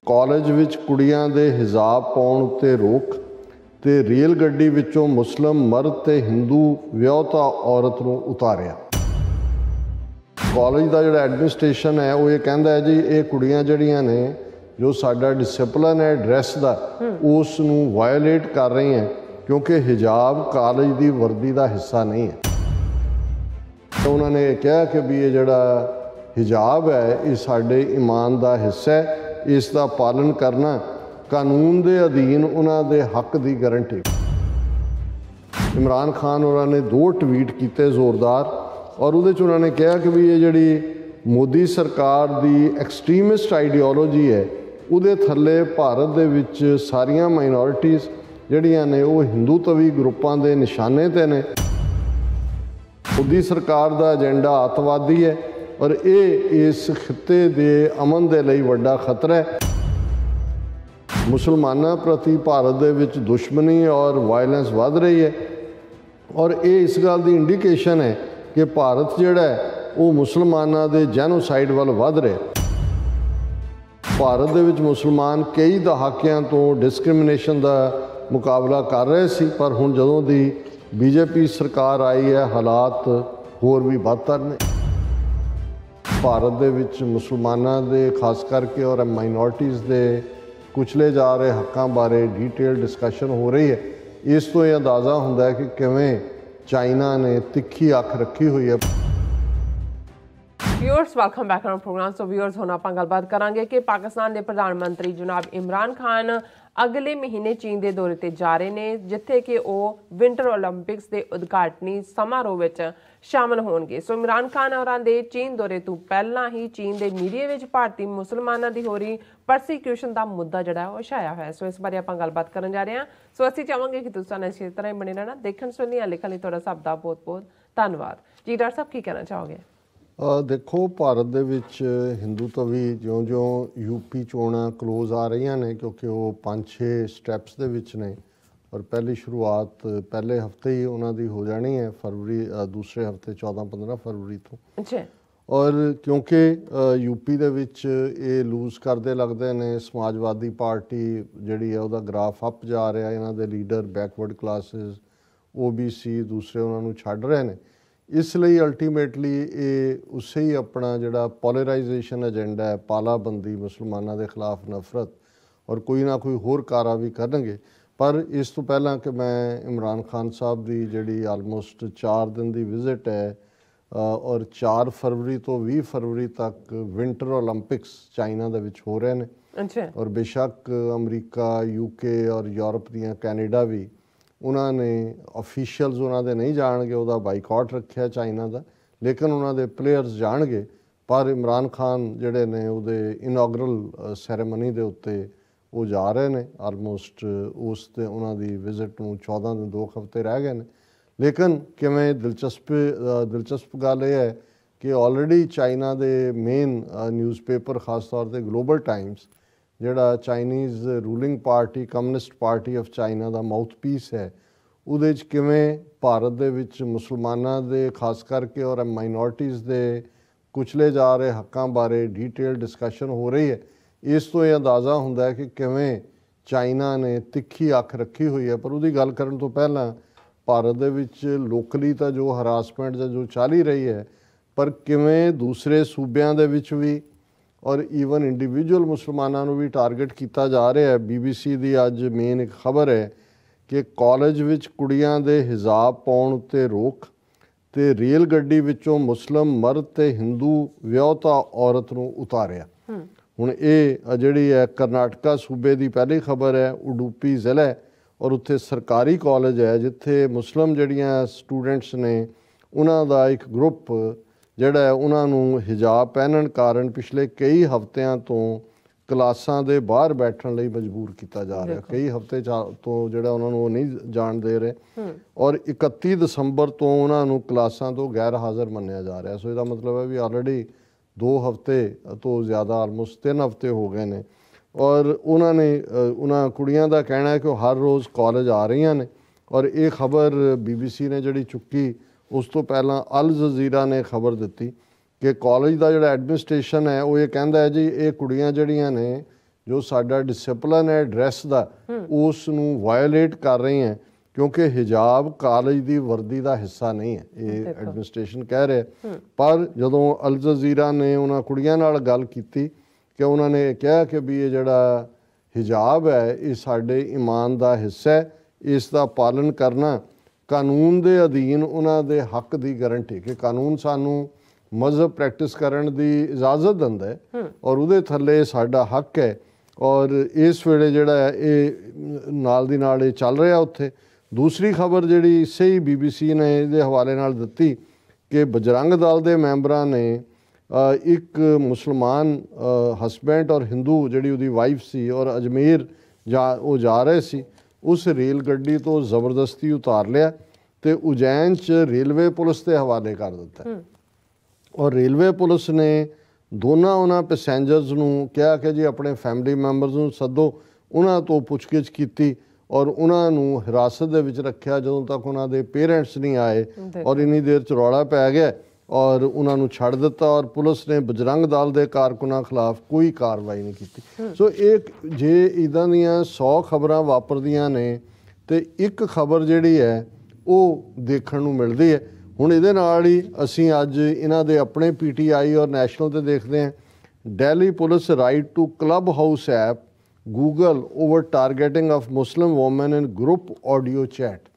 College ਵਿੱਚ ਕੁੜੀਆਂ ਦੇ ਹਿਜਾਬ ਪਾਉਣ ਉੱਤੇ ਰੋਕ ਤੇ ਰੇਲ ਗੱਡੀ ਵਿੱਚੋਂ ਮੁਸਲਿਮ ਮਰਦ ਤੇ ਹਿੰਦੂ ਵਿਆਹੁਤਾ ਔਰਤ ਨੂੰ ਉਤਾਰਿਆ। ਕਾਲਜ ਦਾ ਜਿਹੜਾ ਐਡਮਿਨਿਸਟ੍ਰੇਸ਼ਨ ਹੈ ਉਹ ਇਹ ਕਹਿੰਦਾ ਹੈ ਜੀ ਇਹ ਕੁੜੀਆਂ ਜਿਹੜੀਆਂ ਨੇ ਜੋ ਸਾਡਾ ਡਿਸਪਲਿਨ ਹੈ ਡਰੈਸ ਦਾ ਉਸ ਨੂੰ ਵਾਇਓਲੇਟ ਕਰ ਰਹੀਆਂ ਕਿਉਂਕਿ ਹਿਜਾਬ ਕਾਲਜ ਦੀ ਵਰਦੀ ਦਾ ਹਿੱਸਾ ਨਹੀਂ ਹੈ। ਤਾਂ ਉਹਨਾਂ ਨੇ ਕਿਹਾ ਕਿ ਵੀ ਇਹ ਜਿਹੜਾ ਹਿਜਾਬ ਹੈ ਇਹ ਸਾਡੇ ਈਮਾਨ ਦਾ ਹਿੱਸਾ ਹੈ, ਇਸ ਦਾ ਪਾਲਣ ਕਰਨਾ ਕਾਨੂੰਨ ਦੇ ਅਧੀਨ ਉਹਨਾਂ ਦੇ ਹੱਕ ਦੀ ਗਰੰਟੀ। ਇਮਰਾਨ ਖਾਨ ਉਹਨਾਂ ਨੇ 2 ਟਵੀਟ ਕੀਤੇ ਜ਼ੋਰਦਾਰ ਔਰ ਉਹਦੇ 'ਚ ਉਹਨਾਂ ਨੇ ਕਿਹਾ ਕਿ ਵੀ ਇਹ ਜਿਹੜੀ ਮੋਦੀ ਸਰਕਾਰ ਦੀ ਐਕਸਟ੍ਰੀਮਿਸਟ ਆਈਡੀਓਲੋਜੀ ਹੈ ਉਹਦੇ ਥੱਲੇ ਭਾਰਤ ਦੇ ਵਿੱਚ ਸਾਰੀਆਂ ਮਾਈਨੋਰਿਟੀਜ਼ ਜਿਹੜੀਆਂ ਨੇ ਉਹ ਹਿੰਦੂਤਵੀ ਗਰੁੱਪਾਂ ਦੇ ਨਿਸ਼ਾਨੇ 'ਤੇ ਨੇ। ਮੋਦੀ ਸਰਕਾਰ ਦਾ ਏਜੰਡਾ ਅੱਤਵਾਦੀ ਹੈ ਔਰ ਇਹ ਇਸ ਖਿੱਤੇ ਦੇ ਅਮਨ ਦੇ ਲਈ ਵੱਡਾ ਖਤਰਾ ਹੈ। ਮੁਸਲਮਾਨਾਂ ਪ੍ਰਤੀ ਭਾਰਤ ਦੇ ਵਿੱਚ ਦੁਸ਼ਮਣੀ ਔਰ ਵਾਇਲੈਂਸ ਵੱਧ ਰਹੀ ਹੈ ਔਰ ਇਹ ਇਸ ਗੱਲ ਦੀ ਇੰਡੀਕੇਸ਼ਨ ਹੈ ਕਿ ਭਾਰਤ ਜਿਹੜਾ ਹੈ ਉਹ ਮੁਸਲਮਾਨਾਂ ਦੇ ਜੈਨੋਸਾਈਡ ਵੱਲ ਵੱਧ ਰਿਹਾ। ਭਾਰਤ ਦੇ ਵਿੱਚ ਮੁਸਲਮਾਨ ਕਈ ਦਹਾਕਿਆਂ ਤੋਂ ਡਿਸਕ੍ਰਿਮੀਨੇਸ਼ਨ ਦਾ ਮੁਕਾਬਲਾ ਕਰ ਰਹੇ ਸੀ ਪਰ ਹੁਣ ਜਦੋਂ ਦੀ ਬੀਜੇਪੀ ਸਰਕਾਰ ਆਈ ਹੈ ਹਾਲਾਤ ਹੋਰ ਵੀ ਬਦਤਰ ਨੇ। ਭਾਰਤ ਦੇ ਵਿੱਚ ਮੁਸਲਮਾਨਾਂ ਦੇ ਖਾਸ ਕਰਕੇ ਔਰ ਮਾਈਨੋਰਟੀਜ਼ ਦੇ ਕੁਚਲੇ ਜਾ ਰਹੇ ਹੱਕਾਂ ਬਾਰੇ ਡੀਟੇਲ ਡਿਸਕਸ਼ਨ ਹੋ ਰਹੀ ਹੈ। ਇਸ ਤੋਂ ਇਹ ਅੰਦਾਜ਼ਾ ਹੁੰਦਾ ਹੈ ਕਿ ਕਿਵੇਂ ਚਾਈਨਾ ਨੇ ਤਿੱਖੀ ਅੱਖ ਰੱਖੀ ਹੋਈ ਹੈ। Viewers welcome back on programme. So viewers ਹੁਣ ਆਪਾਂ ਗੱਲਬਾਤ ਕਰਾਂਗੇ ਕਿ ਪਾਕਿਸਤਾਨ ਦੇ ਪ੍ਰਧਾਨ ਮੰਤਰੀ ਜਨਾਬ ਇਮਰਾਨ ਖਾਨ ਅਗਲੇ ਮਹੀਨੇ ਚੀਨ ਦੇ ਦੌਰੇ ਤੇ ਜਾ ਰਹੇ ਨੇ ਜਿੱਥੇ ਕਿ ਉਹ ਵਿੰਟਰ ਓਲੰਪਿਕਸ ਦੇ ਉਦਘਾਟਨੀ ਸਮਾਰੋਹ ਵਿੱਚ ਸ਼ਾਮਲ ਹੋਣਗੇ। ਸੋ ਇਮਰਾਨ ਖਾਨ ਹੋਰਾਂ ਦੇ ਚੀਨ ਦੌਰੇ ਤੋਂ ਪਹਿਲਾਂ ਹੀ ਚੀਨ ਦੇ ਮੀਡੀਆ ਵਿੱਚ ਭਾਰਤੀ ਮੁਸਲਮਾਨਾਂ ਦੀ ਹੋ ਰਹੀ ਪਰਸੀਕਿਊਸ਼ਨ ਦਾ ਮੁੱਦਾ ਜਿਹੜਾ ਉਹ ਛਾਇਆ ਹੋਇਆ। ਸੋ ਇਸ ਬਾਰੇ ਆਪਾਂ ਗੱਲਬਾਤ ਕਰਨ ਜਾ ਰਹੇ ਹਾਂ। ਸੋ ਅਸੀਂ ਚਾਹਾਂਗੇ ਕਿ ਤੁਸੀਂ ਸਾਨੂੰ ਇਸੇ ਤਰ੍ਹਾਂ ਹੀ ਬਣੇ ਰਹਿਣਾ। ਦੇਖਣ ਸੁਣਨ ਲਿਖਣ ਲਈ ਤੁਹਾਡਾ ਸਭ ਦਾ ਬਹੁਤ ਬਹੁਤ ਧੰਨਵਾਦ ਜੀ। ਡਾਕਟਰ ਸਾਹਿਬ ਕੀ ਕਹਿਣਾ ਚਾਹੋਗੇ? ਦੇਖੋ ਭਾਰਤ ਦੇ ਵਿੱਚ ਹਿੰਦੂਤਵੀ ਜਿਉਂ-ਜਿਉਂ ਯੂਪੀ ਚੋਣਾਂ ਕਲੋਜ਼ ਆ ਰਹੀਆਂ ਨੇ ਕਿਉਂਕਿ ਉਹ 5-6 ਸਟੈਪਸ ਦੇ ਵਿੱਚ ਨੇ ਔਰ ਪਹਿਲੀ ਸ਼ੁਰੂਆਤ ਪਹਿਲੇ ਹਫਤੇ ਹੀ ਉਹਨਾਂ ਦੀ ਹੋ ਜਾਣੀ ਹੈ ਫਰਵਰੀ ਦੂਸਰੇ ਹਫਤੇ 14-15 ਫਰਵਰੀ ਤੋਂ। ਅੱਛਾ। ਔਰ ਕਿਉਂਕਿ ਯੂਪੀ ਦੇ ਵਿੱਚ ਇਹ ਲੂਜ਼ ਕਰਦੇ ਲੱਗਦੇ ਨੇ ਸਮਾਜਵਾਦੀ ਪਾਰਟੀ ਜਿਹੜੀ ਹੈ ਉਹਦਾ ਗ੍ਰਾਫ ਅਪ ਜਾ ਰਿਹਾ, ਇਹਨਾਂ ਦੇ ਲੀਡਰ ਬੈਕਵਰਡ ਕਲਾਸਿਸ OBC ਦੂਸਰੇ ਉਹਨਾਂ ਨੂੰ ਛੱਡ ਰਹੇ ਨੇ। ਇਸ ਲਈ ਅਲਟੀਮੇਟਲੀ ਇਹ ਉਸੇ ਹੀ ਆਪਣਾ ਜਿਹੜਾ ਪੋਲਰਾਈਜੇਸ਼ਨ ਏਜੰਡਾ ਹੈ ਪਾਲਾਬੰਦੀ ਮੁਸਲਮਾਨਾਂ ਦੇ ਖਿਲਾਫ ਨਫ਼ਰਤ ਔਰ ਕੋਈ ਨਾ ਕੋਈ ਹੋਰ ਕਾਰਾ ਵੀ ਕਰਨਗੇ। ਪਰ ਇਸ ਤੋਂ ਪਹਿਲਾਂ ਕਿ ਮੈਂ ਇਮਰਾਨ ਖਾਨ ਸਾਹਿਬ ਦੀ ਜਿਹੜੀ ਆਲਮੋਸਟ 4 ਦਿਨ ਦੀ ਵਿਜ਼ਿਟ ਹੈ ਔਰ 4 ਫਰਵਰੀ ਤੋਂ 20 ਫਰਵਰੀ ਤੱਕ ਵਿੰਟਰ ਓਲੰਪਿਕਸ ਚਾਈਨਾ ਦੇ ਵਿੱਚ ਹੋ ਰਹੇ ਨੇ। ਅੱਛਾ। ਔਰ ਬੇਸ਼ੱਕ ਅਮਰੀਕਾ UK ਔਰ ਯੂਰਪ ਦੀਆਂ ਕੈਨੇਡਾ ਵੀ ਉਹਨਾਂ ਨੇ ਅਫੀਸ਼ੀਅਲਸ ਉਹਨਾਂ ਦੇ ਨਹੀਂ ਜਾਣਗੇ, ਉਹਦਾ ਬਾਈਕਾਟ ਰੱਖਿਆ ਚਾਈਨਾ ਦਾ, ਲੇਕਿਨ ਉਹਨਾਂ ਦੇ ਪਲੇਅਰਸ ਜਾਣਗੇ। ਪਰ ਇਮਰਾਨ ਖਾਨ ਜਿਹੜੇ ਨੇ ਉਹਦੇ ਇਨੋਗਰਲ ਸੈਰੇਮਨੀ ਦੇ ਉੱਤੇ ਉਹ ਜਾ ਰਹੇ ਨੇ। ਆਲਮੋਸਟ ਉਸ 'ਤੇ ਉਹਨਾਂ ਦੀ ਵਿਜ਼ਿਟ ਨੂੰ 14 ਦਿਨ 2 ਹਫ਼ਤੇ ਰਹਿ ਗਏ ਨੇ। ਲੇਕਿਨ ਕਿਵੇਂ ਦਿਲਚਸਪ ਗੱਲ ਇਹ ਹੈ ਕਿ ਆਲਰੇਡੀ ਚਾਈਨਾ ਦੇ ਮੇਨ ਨਿਊਜ਼ਪੇਪਰ ਖਾਸ ਤੌਰ 'ਤੇ ਗਲੋਬਲ ਟਾਈਮਸ ਜਿਹੜਾ Chinese ruling party Communist Party of China ਦਾ ਮਾਊਥਪੀਸ ਹੈ ਉਹਦੇ 'ਚ ਕਿਵੇਂ ਭਾਰਤ ਦੇ ਵਿੱਚ ਮੁਸਲਮਾਨਾਂ ਦੇ ਖਾਸ ਕਰਕੇ ਔਰ ਮਾਈਨੋਰਟੀਜ਼ ਦੇ ਕੁਚਲੇ ਜਾ ਰਹੇ ਹੱਕਾਂ ਬਾਰੇ ਡੀਟੇਲ ਡਿਸਕਸ਼ਨ ਹੋ ਰਹੀ ਹੈ। ਇਸ ਤੋਂ ਇਹ ਅੰਦਾਜ਼ਾ ਹੁੰਦਾ ਹੈ ਕਿ ਕਿਵੇਂ ਚਾਈਨਾ ਨੇ ਤਿੱਖੀ ਅੱਖ ਰੱਖੀ ਹੋਈ ਹੈ। ਪਰ ਉਹਦੀ ਗੱਲ ਕਰਨ ਤੋਂ ਪਹਿਲਾਂ ਭਾਰਤ ਦੇ ਵਿੱਚ ਲੋਕਲੀ ਤਾਂ ਜੋ ਹਰਾਸਮੈਂਟ ਜਾਂ ਜੋ ਚੱਲ ਹੀ ਰਹੀ ਹੈ ਪਰ ਕਿਵੇਂ ਦੂਸਰੇ ਸੂਬਿਆਂ ਦੇ ਵਿੱਚ ਵੀ ਔਰ ਈਵਨ ਇੰਡੀਵਿਜੂਅਲ ਮੁਸਲਮਾਨਾਂ ਨੂੰ ਵੀ ਟਾਰਗੇਟ ਕੀਤਾ ਜਾ ਰਿਹਾ ਹੈ। BBC ਦੀ ਅੱਜ ਮੇਨ ਇੱਕ ਖਬਰ ਹੈ ਕਿ ਕਾਲਜ ਵਿੱਚ ਕੁੜੀਆਂ ਦੇ ਹਿਜਾਬ ਪਾਉਣ ਉੱਤੇ ਰੋਕ ਤੇ ਰੇਲ ਗੱਡੀ ਵਿੱਚੋਂ ਮੁਸਲਿਮ ਮਰਦ ਤੇ ਹਿੰਦੂ ਵਿਆਹੁਤਾ ਔਰਤ ਨੂੰ ਉਤਾਰਿਆ। ਹੁਣ ਇਹ ਜਿਹੜੀ ਹੈ ਕਰਨਾਟਕਾ ਸੂਬੇ ਦੀ ਪਹਿਲੀ ਖਬਰ ਹੈ। ਉਡੂਪੀ ਜ਼ਿਲ੍ਹਾ ਔਰ ਉੱਥੇ ਸਰਕਾਰੀ ਕਾਲਜ ਹੈ ਜਿੱਥੇ ਮੁਸਲਿਮ ਜਿਹੜੀਆਂ ਸਟੂਡੈਂਟਸ ਨੇ ਉਹਨਾਂ ਦਾ ਇੱਕ ਗਰੁੱਪ ਜਿਹੜਾ ਹੈ ਉਹਨਾਂ ਨੂੰ ਹਿਜਾਬ ਪਹਿਨਣ ਕਾਰਨ ਪਿਛਲੇ ਕਈ ਹਫ਼ਤਿਆਂ ਤੋਂ ਕਲਾਸਾਂ ਦੇ ਬਾਹਰ ਬੈਠਣ ਲਈ ਮਜਬੂਰ ਕੀਤਾ ਜਾ ਰਿਹਾ। ਕਈ ਹਫ਼ਤੇ ਤੋਂ ਜਿਹੜਾ ਉਹਨਾਂ ਨੂੰ ਉਹ ਨਹੀਂ ਜਾਣ ਦੇ ਰਹੇ ਔਰ 31 ਦਸੰਬਰ ਤੋਂ ਉਹਨਾਂ ਨੂੰ ਕਲਾਸਾਂ ਤੋਂ ਗੈਰ ਹਾਜ਼ਰ ਮੰਨਿਆ ਜਾ ਰਿਹਾ। ਸੋ ਇਹਦਾ ਮਤਲਬ ਹੈ ਵੀ ਆਲਰੇਡੀ 2 ਹਫ਼ਤੇ ਤੋਂ ਜ਼ਿਆਦਾ ਆਲਮੋਸਟ 3 ਹਫ਼ਤੇ ਹੋ ਗਏ ਨੇ ਔਰ ਉਹਨਾਂ ਕੁੜੀਆਂ ਦਾ ਕਹਿਣਾ ਹੈ ਕਿ ਉਹ ਹਰ ਰੋਜ਼ ਕਾਲਜ ਆ ਰਹੀਆਂ ਨੇ ਔਰ ਇਹ ਖਬਰ BBC ਨੇ ਜਿਹੜੀ ਚੁੱਕੀ ਉਸ ਤੋਂ ਪਹਿਲਾਂ ਅਲ ਜਜ਼ੀਰਾ ਨੇ ਖਬਰ ਦਿੱਤੀ ਕਿ ਕਾਲਜ ਦਾ ਜਿਹੜਾ ਐਡਮਿਨਿਸਟ੍ਰੇਸ਼ਨ ਹੈ ਉਹ ਇਹ ਕਹਿੰਦਾ ਹੈ ਜੀ ਇਹ ਕੁੜੀਆਂ ਜਿਹੜੀਆਂ ਨੇ ਜੋ ਸਾਡਾ ਡਿਸਪਲਿਨ ਹੈ ਡਰੈਸ ਦਾ ਉਸ ਨੂੰ ਵਾਇਓਲੇਟ ਕਰ ਰਹੇ ਹੈ, ਕਿਉਂਕਿ ਹਿਜਾਬ ਕਾਲਜ ਦੀ ਵਰਦੀ ਦਾ ਹਿੱਸਾ ਨਹੀਂ ਹੈ, ਇਹ ਐਡਮਿਨਿਸਟ੍ਰੇਸ਼ਨ ਕਹਿ ਰਿਹਾ। ਪਰ ਜਦੋਂ ਅਲ ਜਜ਼ੀਰਾ ਨੇ ਉਹਨਾਂ ਕੁੜੀਆਂ ਨਾਲ ਗੱਲ ਕੀਤੀ ਕਿ ਉਹਨਾਂ ਨੇ ਕਿਹਾ ਕਿ ਵੀ ਇਹ ਜਿਹੜਾ ਹਿਜਾਬ ਹੈ ਇਹ ਸਾਡੇ ਈਮਾਨ ਦਾ ਹਿੱਸਾ ਹੈ, ਇਸ ਦਾ ਪਾਲਨ ਕਰਨਾ ਕਾਨੂੰਨ ਦੇ ਅਧੀਨ ਉਹਨਾਂ ਦੇ ਹੱਕ ਦੀ ਗਾਰੰਟੀ, ਕਿ ਕਾਨੂੰਨ ਸਾਨੂੰ ਮਜ਼ਹਬ ਪ੍ਰੈਕਟਿਸ ਕਰਨ ਦੀ ਇਜਾਜ਼ਤ ਦਿੰਦਾ ਹੈ ਔਰ ਉਹਦੇ ਥੱਲੇ ਸਾਡਾ ਹੱਕ ਹੈ। ਔਰ ਇਸ ਵੇਲੇ ਜਿਹੜਾ ਹੈ ਇਹ ਨਾਲ ਦੀ ਨਾਲ ਇਹ ਚੱਲ ਰਿਹਾ ਉੱਥੇ। ਦੂਸਰੀ ਖਬਰ ਜਿਹੜੀ ਇਸੇ ਹੀ BBC ਨੇ ਇਹਦੇ ਹਵਾਲੇ ਨਾਲ ਦਿੱਤੀ ਕਿ ਬਜਰੰਗ ਦਲ ਦੇ ਮੈਂਬਰਾਂ ਨੇ ਇੱਕ ਮੁਸਲਮਾਨ ਹਸਬੈਂਡ ਔਰ ਹਿੰਦੂ ਜਿਹੜੀ ਉਹਦੀ ਵਾਈਫ ਸੀ ਔਰ ਅਜਮੇਰ ਉਹ ਜਾ ਰਹੇ ਸੀ, ਉਸ ਰੇਲ ਗੱਡੀ ਤੋਂ ਜ਼ਬਰਦਸਤੀ ਉਤਾਰ ਲਿਆ ਤੇ ਉਜੈਨ 'ਚ ਰੇਲਵੇ ਪੁਲਿਸ ਦੇ ਹਵਾਲੇ ਕਰ ਦਿੱਤਾ। ਔਰ ਰੇਲਵੇ ਪੁਲਿਸ ਨੇ ਉਹਨਾਂ ਪੈਸੇਂਜਰਸ ਨੂੰ ਕਿਹਾ ਕਿ ਜੀ ਆਪਣੇ ਫੈਮਿਲੀ ਮੈਂਬਰਸ ਨੂੰ ਸੱਦੋ, ਉਹਨਾਂ ਤੋਂ ਪੁੱਛਗਿੱਛ ਕੀਤੀ ਔਰ ਉਹਨਾਂ ਨੂੰ ਹਿਰਾਸਤ ਦੇ ਵਿੱਚ ਰੱਖਿਆ ਜਦੋਂ ਤੱਕ ਉਹਨਾਂ ਦੇ ਪੇਰੈਂਟਸ ਨਹੀਂ ਆਏ। ਔਰ ਇੰਨੀ ਦੇਰ 'ਚ ਰੌਲਾ ਪੈ ਗਿਆ ਔਰ ਉਹਨਾਂ ਨੂੰ ਛੱਡ ਦਿੱਤਾ ਔਰ ਪੁਲਿਸ ਨੇ ਬਜਰੰਗ ਦਲ ਦੇ ਕਾਰਕੁਨਾਂ ਖਿਲਾਫ ਕੋਈ ਕਾਰਵਾਈ ਨਹੀਂ ਕੀਤੀ। ਸੋ ਇਹ ਜੇ ਇੱਦਾਂ ਦੀਆਂ 100 ਖਬਰਾਂ ਵਾਪਰਦੀਆਂ ਨੇ ਤੇ ਇੱਕ ਖਬਰ ਜਿਹੜੀ ਹੈ ਉਹ ਦੇਖਣ ਨੂੰ ਮਿਲਦੀ ਹੈ। ਹੁਣ ਇਹਦੇ ਨਾਲ ਹੀ ਅਸੀਂ ਅੱਜ ਇਹਨਾਂ ਦੇ ਆਪਣੇ PTI ਔਰ ਨੈਸ਼ਨਲ ਤੇ ਦੇਖਦੇ ਹਾਂ, Delhi police write to Clubhouse app Google over targeting of Muslim woman in group audio chat.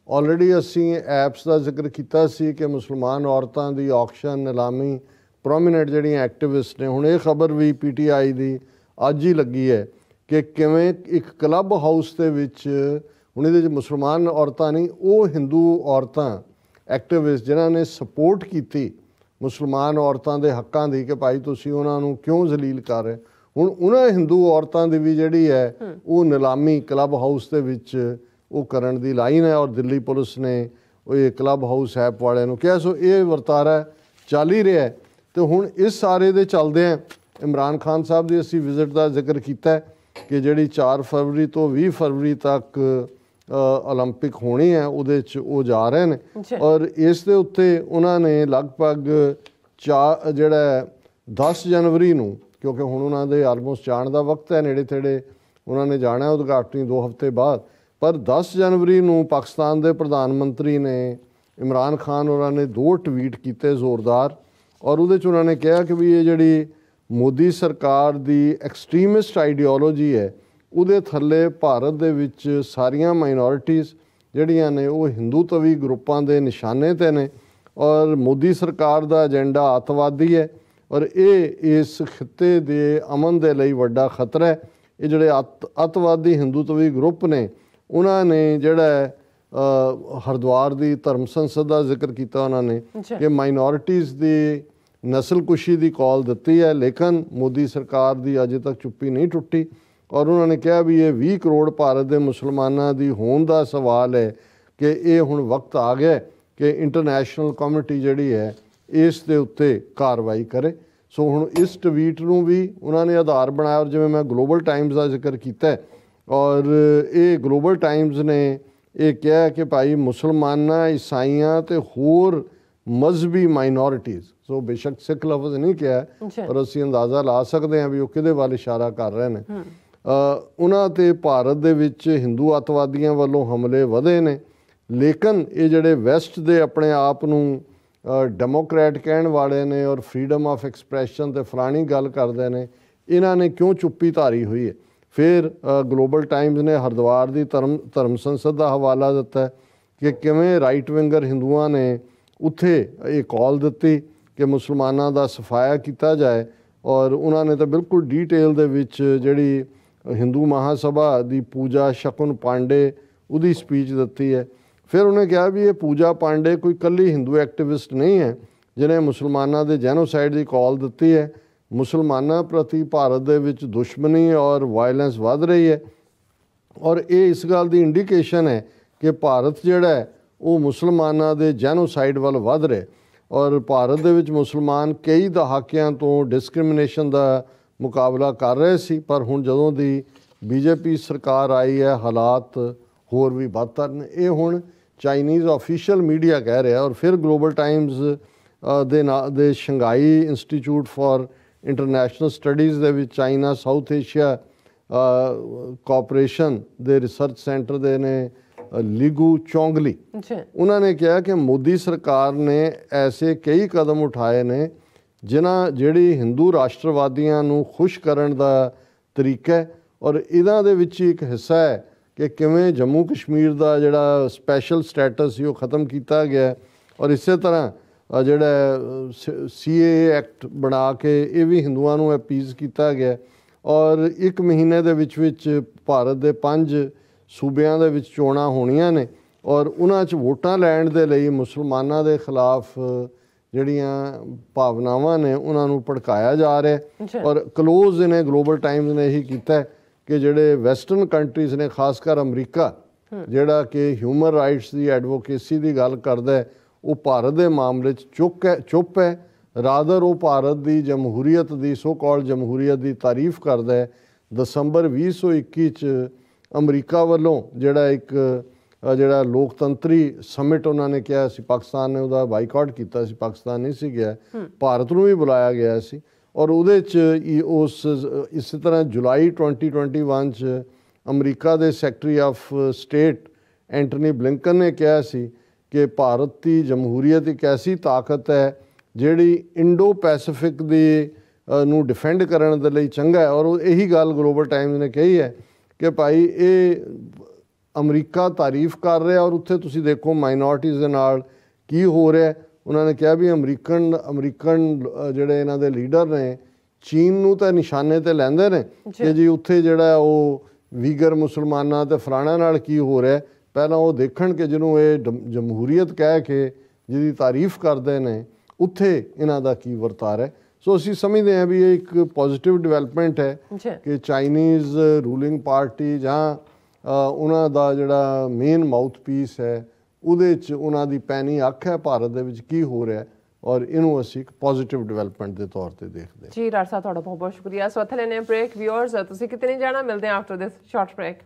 Already ਅਸੀਂ ਐਪਸ ਦਾ ਜ਼ਿਕਰ ਕੀਤਾ ਸੀ ਕਿ ਮੁਸਲਮਾਨ ਔਰਤਾਂ ਦੀ ਔਕਸ਼ਨ, ਨਿਲਾਮੀ, ਪ੍ਰੋਮੀਨੈਂਟ ਜਿਹੜੀਆਂ ਐਕਟਿਵਿਸਟ ਨੇ, ਹੁਣ ਇਹ ਖਬਰ ਵੀ PTI ਦੀ ਅੱਜ ਹੀ ਲੱਗੀ ਹੈ ਕਿ ਕਿਵੇਂ ਇੱਕ ਕਲੱਬ ਹਾਊਸ ਦੇ ਵਿੱਚ, ਹੁਣ ਇਹਦੇ 'ਚ ਮੁਸਲਮਾਨ ਔਰਤਾਂ ਨਹੀਂ, ਉਹ ਹਿੰਦੂ ਔਰਤਾਂ ਐਕਟਿਵਿਸਟ ਜਿਨ੍ਹਾਂ ਨੇ ਸਪੋਰਟ ਕੀਤੀ ਮੁਸਲਮਾਨ ਔਰਤਾਂ ਦੇ ਹੱਕਾਂ ਦੀ ਕਿ ਭਾਈ ਤੁਸੀਂ ਉਹਨਾਂ ਨੂੰ ਕਿਉਂ ਜ਼ਲੀਲ ਕਰ ਰਹੇ, ਹੁਣ ਉਹਨਾਂ ਹਿੰਦੂ ਔਰਤਾਂ ਦੀ ਵੀ ਜਿਹੜੀ ਹੈ ਉਹ ਨਿਲਾਮੀ ਕਲੱਬ ਹਾਊਸ ਦੇ ਵਿੱਚ ਉਹ ਕਰਨ ਦੀ ਲਾਈਨ ਹੈ। ਔਰ ਦਿੱਲੀ ਪੁਲਿਸ ਨੇ ਉਹ ਇਹ ਕਲੱਬ ਹਾਊਸ ਐਪ ਵਾਲਿਆਂ ਨੂੰ ਕਿਹਾ। ਸੋ ਇਹ ਵਰਤਾਰਾ ਚੱਲ ਹੀ ਰਿਹਾ। ਤੇ ਹੁਣ ਇਸ ਸਾਰੇ ਦੇ ਚੱਲਦਿਆਂ ਇਮਰਾਨ ਖਾਨ ਸਾਹਿਬ ਦੀ ਅਸੀਂ ਵਿਜ਼ਿਟ ਦਾ ਜ਼ਿਕਰ ਕੀਤਾ ਕਿ ਜਿਹੜੀ 4 ਫਰਵਰੀ ਤੋਂ 20 ਫਰਵਰੀ ਤੱਕ ਓਲੰਪਿਕ ਹੋਣੀ ਹੈ ਉਹਦੇ 'ਚ ਉਹ ਜਾ ਰਹੇ ਨੇ। ਔਰ ਇਸ ਦੇ ਉੱਤੇ ਉਹਨਾਂ ਨੇ ਲਗਭਗ ਜਿਹੜਾ 10 ਜਨਵਰੀ ਨੂੰ, ਕਿਉਂਕਿ ਹੁਣ ਉਹਨਾਂ ਦੇ ਆਲਮੋਸਟ ਜਾਣ ਦਾ ਵਕਤ ਹੈ, ਨੇੜੇ ਤੇੜੇ ਉਹਨਾਂ ਨੇ ਜਾਣਾ ਉਦਘਾਟਨੀ 2 ਹਫ਼ਤੇ ਬਾਅਦ, ਪਰ 10 ਜਨਵਰੀ ਨੂੰ ਪਾਕਿਸਤਾਨ ਦੇ ਪ੍ਰਧਾਨ ਮੰਤਰੀ ਨੇ ਇਮਰਾਨ ਖਾਨ ਉਹਨਾਂ ਨੇ 2 ਟਵੀਟ ਕੀਤੇ ਜ਼ੋਰਦਾਰ। ਔਰ ਉਹਦੇ 'ਚ ਉਹਨਾਂ ਨੇ ਕਿਹਾ ਕਿ ਵੀ ਇਹ ਜਿਹੜੀ ਮੋਦੀ ਸਰਕਾਰ ਦੀ ਐਕਸਟ੍ਰੀਮਿਸਟ ਆਈਡੀਓਲੋਜੀ ਹੈ ਉਹਦੇ ਥੱਲੇ ਭਾਰਤ ਦੇ ਵਿੱਚ ਸਾਰੀਆਂ ਮਾਈਨੋਰਿਟੀਜ਼ ਜਿਹੜੀਆਂ ਨੇ ਉਹ ਹਿੰਦੂਤਵੀ ਗਰੁੱਪਾਂ ਦੇ ਨਿਸ਼ਾਨੇ 'ਤੇ ਨੇ ਔਰ ਮੋਦੀ ਸਰਕਾਰ ਦਾ ਏਜੰਡਾ ਅੱਤਵਾਦੀ ਹੈ ਔਰ ਇਹ ਇਸ ਖਿੱਤੇ ਦੇ ਅਮਨ ਦੇ ਲਈ ਵੱਡਾ ਖਤਰਾ ਹੈ। ਇਹ ਜਿਹੜੇ ਅੱਤਵਾਦੀ ਹਿੰਦੂਤਵੀ ਗਰੁੱਪ ਨੇ ਉਹਨਾਂ ਨੇ ਜਿਹੜਾ ਹਰਿਦੁਆਰ ਦੀ ਧਰਮ ਸੰਸਦ ਦਾ ਜ਼ਿਕਰ ਕੀਤਾ, ਉਹਨਾਂ ਨੇ ਕਿ ਮਾਈਨੋਰਿਟੀਜ਼ ਦੀ ਨਸਲਕੁਸ਼ੀ ਦੀ ਕਾਲ ਦਿੱਤੀ ਹੈ, ਲੇਕਿਨ ਮੋਦੀ ਸਰਕਾਰ ਦੀ ਅਜੇ ਤੱਕ ਚੁੱਪੀ ਨਹੀਂ ਟੁੱਟੀ। ਔਰ ਉਹਨਾਂ ਨੇ ਕਿਹਾ ਵੀ ਇਹ 20 ਕਰੋੜ ਭਾਰਤ ਦੇ ਮੁਸਲਮਾਨਾਂ ਦੀ ਹੋਂਦ ਦਾ ਸਵਾਲ ਹੈ ਕਿ ਇਹ ਹੁਣ ਵਕਤ ਆ ਗਿਆ ਕਿ ਇੰਟਰਨੈਸ਼ਨਲ ਕਮਿਊਨਿਟੀ ਜਿਹੜੀ ਹੈ ਇਸ ਦੇ ਉੱਤੇ ਕਾਰਵਾਈ ਕਰੇ। ਸੋ ਹੁਣ ਇਸ ਟਵੀਟ ਨੂੰ ਵੀ ਉਹਨਾਂ ਨੇ ਆਧਾਰ ਬਣਾਇਆ। ਔਰ ਜਿਵੇਂ ਮੈਂ ਗਲੋਬਲ ਟਾਈਮਜ਼ ਦਾ ਜ਼ਿਕਰ ਕੀਤਾ ਔਰ ਇਹ ਗਲੋਬਲ ਟਾਈਮਜ਼ ਨੇ ਇਹ ਕਿਹਾ ਕਿ ਭਾਈ ਮੁਸਲਮਾਨਾਂ, ਈਸਾਈਆਂ ਤੇ ਹੋਰ ਮਜ਼ਹਬੀ ਮਾਈਨੋਰਿਟੀਜ਼, ਸੋ ਬੇਸ਼ੱਕ ਸਿੱਖ ਲਫ਼ਜ਼ ਨਹੀਂ ਕਿਹਾ ਪਰ ਅਸੀਂ ਅੰਦਾਜ਼ਾ ਲਾ ਸਕਦੇ ਹਾਂ ਵੀ ਉਹ ਕਿਹਦੇ ਵੱਲ ਇਸ਼ਾਰਾ ਕਰ ਰਹੇ ਨੇ, ਉਹਨਾਂ 'ਤੇ ਭਾਰਤ ਦੇ ਵਿੱਚ ਹਿੰਦੂ ਅੱਤਵਾਦੀਆਂ ਵੱਲੋਂ ਹਮਲੇ ਵਧੇ ਨੇ। ਲੇਕਿਨ ਇਹ ਜਿਹੜੇ ਵੈਸਟ ਦੇ ਆਪਣੇ ਆਪ ਨੂੰ ਡੈਮੋਕ੍ਰੈਟ ਕਹਿਣ ਵਾਲੇ ਨੇ ਔਰ ਫਰੀडम ਆਫ ਐਕਸਪ੍ਰੈਸ਼ਨ ਤੇ ਫਲਾਣੀ ਗੱਲ ਕਰਦੇ ਨੇ, ਇਹਨਾਂ ਨੇ ਕਿਉਂ ਚੁੱਪੀ ਧਾਰੀ ਹੋਈ ਹੈ। ਫਿਰ ਗਲੋਬਲ ਟਾਈਮਜ਼ ਨੇ ਹਰਿਦੁਆਰ ਦੀ ਧਰਮ ਸੰਸਦ ਦਾ ਹਵਾਲਾ ਦਿੱਤਾ ਕਿ ਕਿਵੇਂ ਰਾਈਟ ਵਿੰਗਰ ਹਿੰਦੂਆਂ ਨੇ ਉੱਥੇ ਇਹ ਕਾਲ ਦਿੱਤੀ ਕਿ ਮੁਸਲਮਾਨਾਂ ਦਾ ਸਫਾਇਆ ਕੀਤਾ ਜਾਏ। ਔਰ ਉਹਨਾਂ ਨੇ ਤਾਂ ਬਿਲਕੁਲ ਡੀਟੇਲ ਦੇ ਵਿੱਚ ਜਿਹੜੀ ਹਿੰਦੂ ਮਹਾਸਭਾ ਦੀ ਪੂਜਾ ਸ਼ਕੁਨ ਪਾਂਡੇ ਉਹਦੀ ਸਪੀਚ ਦਿੱਤੀ ਹੈ। ਫਿਰ ਉਹਨੇ ਕਿਹਾ ਵੀ ਇਹ ਪੂਜਾ ਪਾਂਡੇ ਕੋਈ ਇਕੱਲੀ ਹਿੰਦੂ ਐਕਟਿਵਿਸਟ ਨਹੀਂ ਹੈ ਜਿਹਨੇ ਮੁਸਲਮਾਨਾਂ ਦੇ ਜੈਨੋਸਾਈਡ ਦੀ ਕਾਲ ਦਿੱਤੀ ਹੈ। ਮੁਸਲਮਾਨਾਂ ਪ੍ਰਤੀ ਭਾਰਤ ਦੇ ਵਿੱਚ ਦੁਸ਼ਮਣੀ ਔਰ ਵਾਇਲੈਂਸ ਵੱਧ ਰਹੀ ਹੈ ਔਰ ਇਹ ਇਸ ਗੱਲ ਦੀ ਇੰਡੀਕੇਸ਼ਨ ਹੈ ਕਿ ਭਾਰਤ ਜਿਹੜਾ ਹੈ ਉਹ ਮੁਸਲਮਾਨਾਂ ਦੇ ਜੈਨੋਸਾਈਡ ਵੱਲ ਵੱਧ ਰਿਹਾ। ਔਰ ਭਾਰਤ ਦੇ ਵਿੱਚ ਮੁਸਲਮਾਨ ਕਈ ਦਹਾਕਿਆਂ ਤੋਂ ਡਿਸਕ੍ਰਿਮੀਨੇਸ਼ਨ ਦਾ ਮੁਕਾਬਲਾ ਕਰ ਰਹੇ ਸੀ, ਪਰ ਹੁਣ ਜਦੋਂ ਦੀ BJP ਸਰਕਾਰ ਆਈ ਹੈ ਹਾਲਾਤ ਹੋਰ ਵੀ ਬਦਤਰ ਨੇ। ਇਹ ਹੁਣ ਚਾਈਨੀਜ਼ ਆਫੀਸ਼ੀਅਲ ਮੀਡੀਆ ਕਹਿ ਰਿਹਾ। ਔਰ ਫਿਰ ਗਲੋਬਲ ਟਾਈਮਜ਼ ਦੇ Shanghai institute for international studies ਦੇ ਵਿੱਚ ਚਾਈਨਾ ਸਾਊਥ ਏਸ਼ੀਆ ਕੋਆਪਰੇਸ਼ਨ ਦੇ ਰਿਸਰਚ ਸੈਂਟਰ ਦੇ ਨੇ ਲਿਗੂ ਚੌਂਗਲੀ, ਉਹਨਾਂ ਨੇ ਕਿਹਾ ਕਿ ਮੋਦੀ ਸਰਕਾਰ ਨੇ ਐਸੇ ਕਈ ਕਦਮ ਉਠਾਏ ਨੇ ਜਿਹੜੀ ਹਿੰਦੂ ਰਾਸ਼ਟਰਵਾਦੀਆਂ ਨੂੰ ਖੁਸ਼ ਕਰਨ ਦਾ ਤਰੀਕਾ ਹੈ, ਔਰ ਇਹਨਾਂ ਦੇ ਵਿੱਚ ਇੱਕ ਹਿੱਸਾ ਹੈ ਕਿ ਕਿਵੇਂ ਜੰਮੂ ਕਸ਼ਮੀਰ ਦਾ ਜਿਹੜਾ ਸਪੈਸ਼ਲ ਸਟੇਟਸ ਸੀ ਉਹ ਖਤਮ ਕੀਤਾ ਗਿਆ, ਔਰ ਇਸੇ ਤਰ੍ਹਾਂ ਜਿਹੜਾ CAA ਐਕਟ ਬਣਾ ਕੇ ਇਹ ਵੀ ਹਿੰਦੂਆਂ ਨੂੰ ਅਪੀਜ਼ ਕੀਤਾ ਗਿਆ। ਔਰ 1 ਮਹੀਨੇ ਦੇ ਵਿੱਚ ਭਾਰਤ ਦੇ 5 ਸੂਬਿਆਂ ਦੇ ਵਿੱਚ ਚੋਣਾਂ ਹੋਣੀਆਂ ਨੇ, ਔਰ ਉਹਨਾਂ 'ਚ ਵੋਟਾਂ ਲੈਣ ਦੇ ਲਈ ਮੁਸਲਮਾਨਾਂ ਦੇ ਖਿਲਾਫ ਜਿਹੜੀਆਂ ਭਾਵਨਾਵਾਂ ਨੇ ਉਹਨਾਂ ਨੂੰ ਭੜਕਾਇਆ ਜਾ ਰਿਹਾ। ਔਰ ਕਲੋਜ਼ ਨੇ ਗਲੋਬਲ ਟਾਈਮਜ਼ ਨੇ ਇਹੀ ਕੀਤਾ ਕਿ ਜਿਹੜੇ ਵੈਸਟਰਨ ਕੰਟਰੀਜ਼ ਨੇ, ਖਾਸ ਕਰ ਅਮਰੀਕਾ ਜਿਹੜਾ ਕਿ ਹਿਊਮਨ ਰਾਈਟਸ ਦੀ ਐਡਵੋਕੇਸੀ ਦੀ ਗੱਲ ਕਰਦਾ ਹੈ, ਉਹ ਭਾਰਤ ਦੇ ਮਾਮਲੇ 'ਚ ਚੁੱਪ ਹੈ। ਰਾਦਰ ਉਹ ਭਾਰਤ ਦੀ ਜਮਹੂਰੀਅਤ ਦੀ ਸੋ ਕਾਲਡ ਜਮਹੂਰੀਅਤ ਦੀ ਤਾਰੀਫ ਕਰਦਾ ਹੈ। ਦਸੰਬਰ 2021 'ਚ ਅਮਰੀਕਾ ਵੱਲੋਂ ਜਿਹੜਾ ਲੋਕਤੰਤਰੀ ਸਮਿਟ ਉਹਨਾਂ ਨੇ ਕਿਹਾ ਸੀ, ਪਾਕਿਸਤਾਨ ਨੇ ਉਹਦਾ ਬਾਈਕਾਟ ਕੀਤਾ ਸੀ, ਪਾਕਿਸਤਾਨ ਨਹੀਂ ਸੀ ਗਿਆ, ਭਾਰਤ ਨੂੰ ਵੀ ਬੁਲਾਇਆ ਗਿਆ ਸੀ। ਔਰ ਉਹਦੇ 'ਚ ਇਸੇ ਤਰ੍ਹਾਂ ਜੁਲਾਈ 2021 'ਚ ਅਮਰੀਕਾ ਦੇ secretary of state Antony Blinken ਨੇ ਕਿਹਾ ਸੀ ਕਿ ਭਾਰਤ ਦੀ ਜਮਹੂਰੀਅਤ ਇੱਕ ਐਸੀ ਤਾਕਤ ਹੈ ਜਿਹੜੀ ਇੰਡੋ ਪੈਸੀਫਿਕ ਦੀ ਨੂੰ ਡਿਫੈਂਡ ਕਰਨ ਦੇ ਲਈ ਚੰਗਾ ਹੈ। ਔਰ ਇਹੀ ਗੱਲ ਗਲੋਬਲ ਟਾਈਮਜ਼ ਨੇ ਕਹੀ ਹੈ ਕਿ ਭਾਈ ਇਹ ਅਮਰੀਕਾ ਤਾਰੀਫ ਕਰ ਰਿਹਾ ਔਰ ਉੱਥੇ ਤੁਸੀਂ ਦੇਖੋ ਮਾਈਨੋਰਟੀਜ਼ ਦੇ ਨਾਲ ਕੀ ਹੋ ਰਿਹਾ। ਉਹਨਾਂ ਨੇ ਕਿਹਾ ਵੀ ਅਮਰੀਕਨ ਜਿਹੜੇ ਇਹਨਾਂ ਦੇ ਲੀਡਰ ਨੇ ਚੀਨ ਨੂੰ ਤਾਂ ਨਿਸ਼ਾਨੇ 'ਤੇ ਲੈਂਦੇ ਨੇ ਕਿ ਜੀ ਉੱਥੇ ਜਿਹੜਾ ਉਹ ਵੀਗਰ ਮੁਸਲਮਾਨਾਂ ਅਤੇ ਫਲਾਣਾ ਨਾਲ ਕੀ ਹੋ ਰਿਹਾ। ਪਹਿਲਾਂ ਉਹ ਦੇਖਣ ਕਿ ਜਿਹਨੂੰ ਇਹ ਜਮਹੂਰੀਅਤ ਕਹਿ ਕੇ ਜਿਹਦੀ ਤਾਰੀਫ ਕਰਦੇ ਨੇ ਉੱਥੇ ਇਹਨਾਂ ਦਾ ਕੀ ਵਰਤਾਰਾ ਹੈ। ਸੋ ਅਸੀਂ ਸਮਝਦੇ ਹਾਂ ਵੀ ਇਹ ਇੱਕ ਪੋਜ਼ੀਟਿਵ ਡਿਵੈਲਪਮੈਂਟ ਹੈ ਕਿ ਚਾਈਨੀਜ਼ ਰੂਲਿੰਗ ਪਾਰਟੀ ਜਾਂ ਉਹਨਾਂ ਦਾ ਜਿਹੜਾ ਮੇਨ ਮਾਊਥ ਪੀਸ ਹੈ ਉਹਦੇ 'ਚ ਉਹਨਾਂ ਦੀ ਪੈਣੀ ਅੱਖ ਹੈ ਭਾਰਤ ਦੇ ਵਿੱਚ ਕੀ ਹੋ ਰਿਹਾ, ਔਰ ਇਹਨੂੰ ਅਸੀਂ ਇੱਕ ਪੋਜ਼ੀਟਿਵ ਡਿਵੈਲਪਮੈਂਟ ਦੇ ਤੌਰ ਤੇ ਦੇਖਦੇ ਹਾਂ। ਜੀ ਰਾਜ ਸਾਹਿਬ ਤੁਹਾਡਾ ਬਹੁਤ ਬਹੁਤ ਸ਼ੁਕਰੀਆ। ਸੋ ਇੱਥੇ ਲੈਣੇ ਬ੍ਰੇਕ। ਵਿਊਅਰਸ ਤੁਸੀਂ ਕਿਤੇ ਨਹੀਂ ਜਾਣਾ, ਮਿਲਦੇ ਹਾਂ ਆਫਟਰ ਦਿਸ ਸ਼ਾਰਟ ਬ੍ਰੇਕ।